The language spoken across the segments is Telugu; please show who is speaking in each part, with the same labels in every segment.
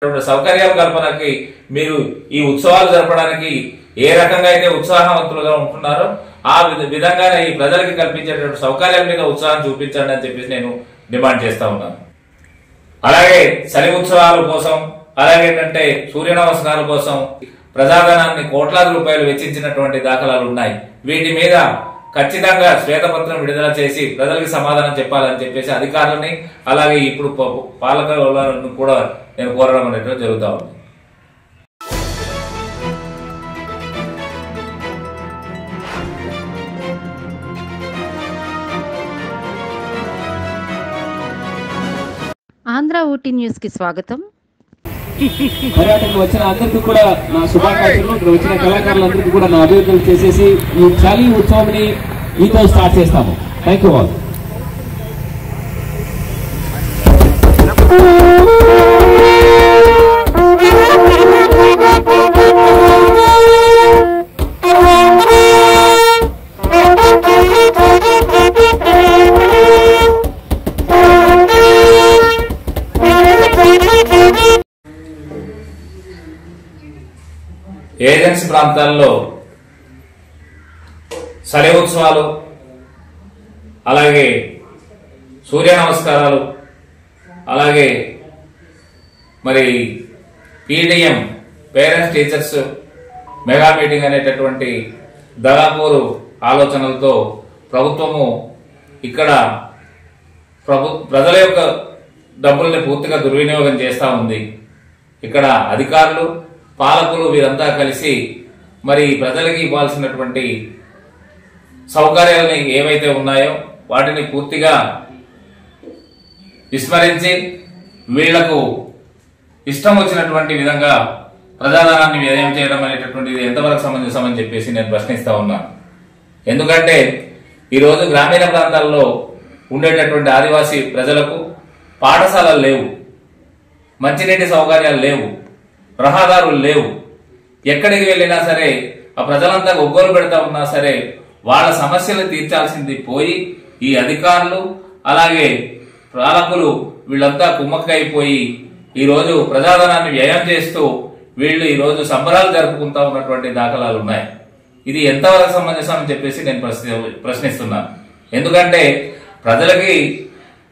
Speaker 1: సౌకర్యాల కల్పనకి మీరు ఈ ఉత్సవాలు జరపడానికి ఏ రకంగా అయితే ఉత్సాహవంతులుగా ఉంటున్నారో ఆ విధంగానే ఈ ప్రజలకు కల్పించేటువంటి సౌకర్యాల మీద ఉత్సాహం చూపించండి అని చెప్పేసి నేను డిమాండ్ చేస్తా ఉన్నాను. అలాగే చలి ఉత్సవాల కోసం, అలాగే ఏంటంటే సూర్య నమస్కారాల కోసం ప్రజాధనాన్ని కోట్లాది రూపాయలు వెచ్చించినటువంటి దాఖలాలు ఉన్నాయి. వీటి మీద ఖచ్చితంగా శ్వేతపత్రం విడుదల చేసి ప్రజలకు సమాధానం చెప్పాలని చెప్పేసి అధికారులని అలాగే ఇప్పుడు పాలకులను కూడా నేను కోరడం అనేది జరుగుతూ ఉంది.
Speaker 2: ఆంధ్ర ఊటీ న్యూస్ కి స్వాగతం.
Speaker 3: పర్యాటకులు వచ్చిన అందరికీ కూడా నా శుభాకాంక్షలు. ఇక్కడ వచ్చిన కళాకారులందరికీ కూడా నా అభివృద్ధులు చేసేసి ఈ చాలీ ఉత్సవాన్ని ఈతో స్టార్ట్ చేస్తాము. Thank you all.
Speaker 1: ఏజెన్సీ ప్రాంతాల్లో చలి ఉత్సవాలు, అలాగే సూర్య నమస్కారాలు, అలాగే మరి PDM parents teachers mega meeting అనేటటువంటి దళాపూరు ఆలోచనలతో ప్రభుత్వము ఇక్కడ ప్రజల యొక్క డబ్బుల్ని పూర్తిగా దుర్వినియోగం చేస్తూ ఉంది. ఇక్కడ అధికారులు, పాలకులు వీరంతా కలిసి మరి ప్రజలకి ఇవ్వాల్సినటువంటి సౌకర్యాలని ఏవైతే ఉన్నాయో వాటిని పూర్తిగా విస్మరించి వీళ్లకు ఇష్టం వచ్చినటువంటి విధంగా ప్రజాధనాన్ని వ్యయం చేయడం అనేటటువంటిది ఎంతవరకు సమంజసమని చెప్పేసి నేను ప్రశ్నిస్తా ఉన్నాను. ఎందుకంటే ఈరోజు గ్రామీణ ప్రాంతాల్లో ఉండేటటువంటి ఆదివాసీ ప్రజలకు పాఠశాలలు లేవు, మంచినీటి సౌకర్యాలు లేవు, రహదారులు లేవు. ఎక్కడికి వెళ్ళినా సరే ఆ ప్రజలంతా ఒగ్గోలు పెడతా ఉన్నా సరే వాళ్ళ సమస్యలు తీర్చాల్సింది పోయి ఈ అధికారులు అలాగే పాలకులు వీళ్ళంతా కుమ్మక్కైపోయి ఈరోజు ప్రజాధనాన్ని వ్యయం చేస్తూ వీళ్ళు ఈరోజు సంబరాలు జరుపుకుంటా ఉన్నటువంటి దాఖలాలు ఉన్నాయి. ఇది ఎంతవరకు సమంజసం అని చెప్పేసి నేను ప్రశ్నిస్తున్నాను. ఎందుకంటే ప్రజలకి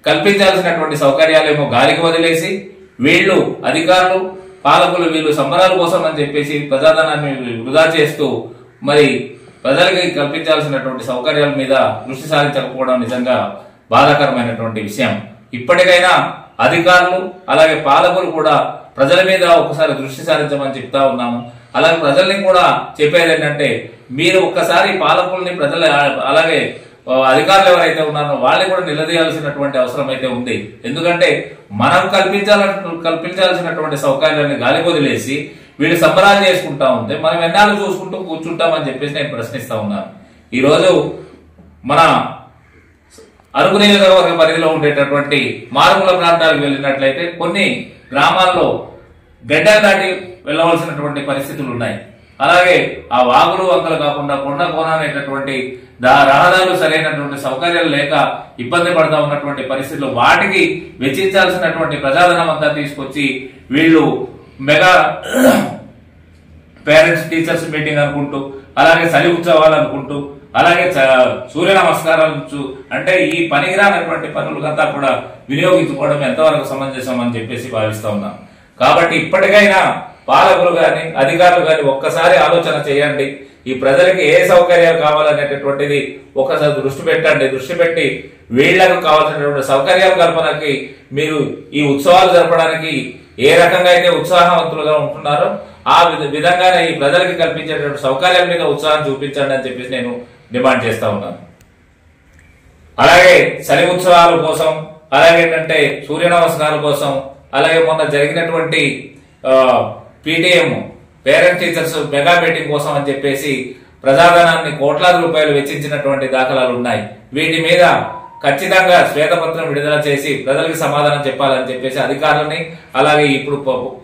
Speaker 1: కల్పించాల్సినటువంటి సౌకర్యాలేమో గాలికి వదిలేసి వీళ్ళు అధికారులు, పాలకులు వీళ్ళు సంబరాల కోసం అని చెప్పేసి ప్రజాధనాన్ని వృధా చేస్తూ మరి ప్రజలకి కల్పించాల్సినటువంటి సౌకర్యాల మీద దృష్టి సారించకపోవడం నిజంగా బాధాకరమైనటువంటి విషయం. ఇప్పటికైనా అధికారులు అలాగే పాలకులు కూడా ప్రజల మీద ఒకసారి దృష్టి సారించమని చెప్తా ఉన్నాము. అలాగే ప్రజల్ని కూడా చెప్పేది ఏంటంటే మీరు ఒక్కసారి పాలకుల్ని ప్రజలు అలాగే అధికారులు ఎవరైతే ఉన్నారో వాళ్ళని కూడా నిలదీయాల్సినటువంటి అవసరం అయితే ఉంది. ఎందుకంటే మనం కల్పించాల్సినటువంటి సౌకర్యాన్ని గాలి వదిలేసి వీళ్ళు సంబరాలు చేసుకుంటా ఉంటే మనం ఎన్నాళ్ళు చూసుకుంటూ కూర్చుంటామని చెప్పేసి నేను ప్రశ్నిస్తా ఉన్నాను. ఈరోజు మన అరకు నియోజకవర్గ పరిధిలో ఉండేటటువంటి మారుమూల ప్రాంతాలకు వెళ్ళినట్లయితే కొన్ని గ్రామాల్లో గడ్డలు దాటి వెళ్ళవలసినటువంటి పరిస్థితులు ఉన్నాయి. అలాగే ఆ వాగులు వంకలు కాకుండా కొండ కోన అనేటటువంటి రహదారులు సరైనటువంటి సౌకర్యాలు లేక ఇబ్బంది పడతా ఉన్నటువంటి పరిస్థితులు వాటికి వెచ్చించాల్సినటువంటి ప్రజాధనం అంతా తీసుకొచ్చి వీళ్ళు మెగా పేరెంట్స్ టీచర్స్ మీటింగ్ అనుకుంటూ అలాగే చలి ఉత్సవాలు అనుకుంటూ అలాగే సూర్య నమస్కారాలు అంటే ఈ పనికిరానటువంటి పనులకంతా కూడా వినియోగించుకోవడం ఎంతవరకు సమంజసం అని చెప్పేసి భావిస్తా ఉన్నాం. కాబట్టి ఇప్పటికైనా పాలకులు గాని అధికారులు గాని ఒక్కసారి ఆలోచన చేయండి. ఈ ప్రజలకి ఏ సౌకర్యాలు కావాలనేటటువంటిది ఒకసారి దృష్టి పెట్టి వీళ్లకు కావాల్సినటువంటి సౌకర్యాల కల్పనకి మీరు ఈ ఉత్సవాలు జరపడానికి ఏ రకంగా అయితే ఉత్సాహవంతులుగా ఉంటున్నారో ఆ విధంగానే ఈ ప్రజలకి కల్పించేటువంటి సౌకర్యాల మీద ఉత్సాహం చూపించండి అని చెప్పేసి నేను డిమాండ్ చేస్తా ఉన్నాను. అలాగే చలి ఉత్సవాల కోసం, అలాగే ఏంటంటే సూర్య నమస్కారాల కోసం, అలాగే మొన్న జరిగినటువంటి PDM parent teachers mega meeting కోసం అని చెప్పేసి ప్రజాధనాన్ని కోట్లాది రూపాయలు వెచ్చించినటువంటి దాఖలాలు ఉన్నాయి. వీటి మీద ఖచ్చితంగా శ్వేతపత్రం విడుదల చేసి ప్రజలకు సమాధానం చెప్పాలని చెప్పేసి అధికారులని అలాగే ఇప్పుడు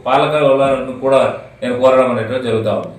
Speaker 1: పాలకులను కూడా నేను కోరడం అనేది జరుగుతూ ఉంది.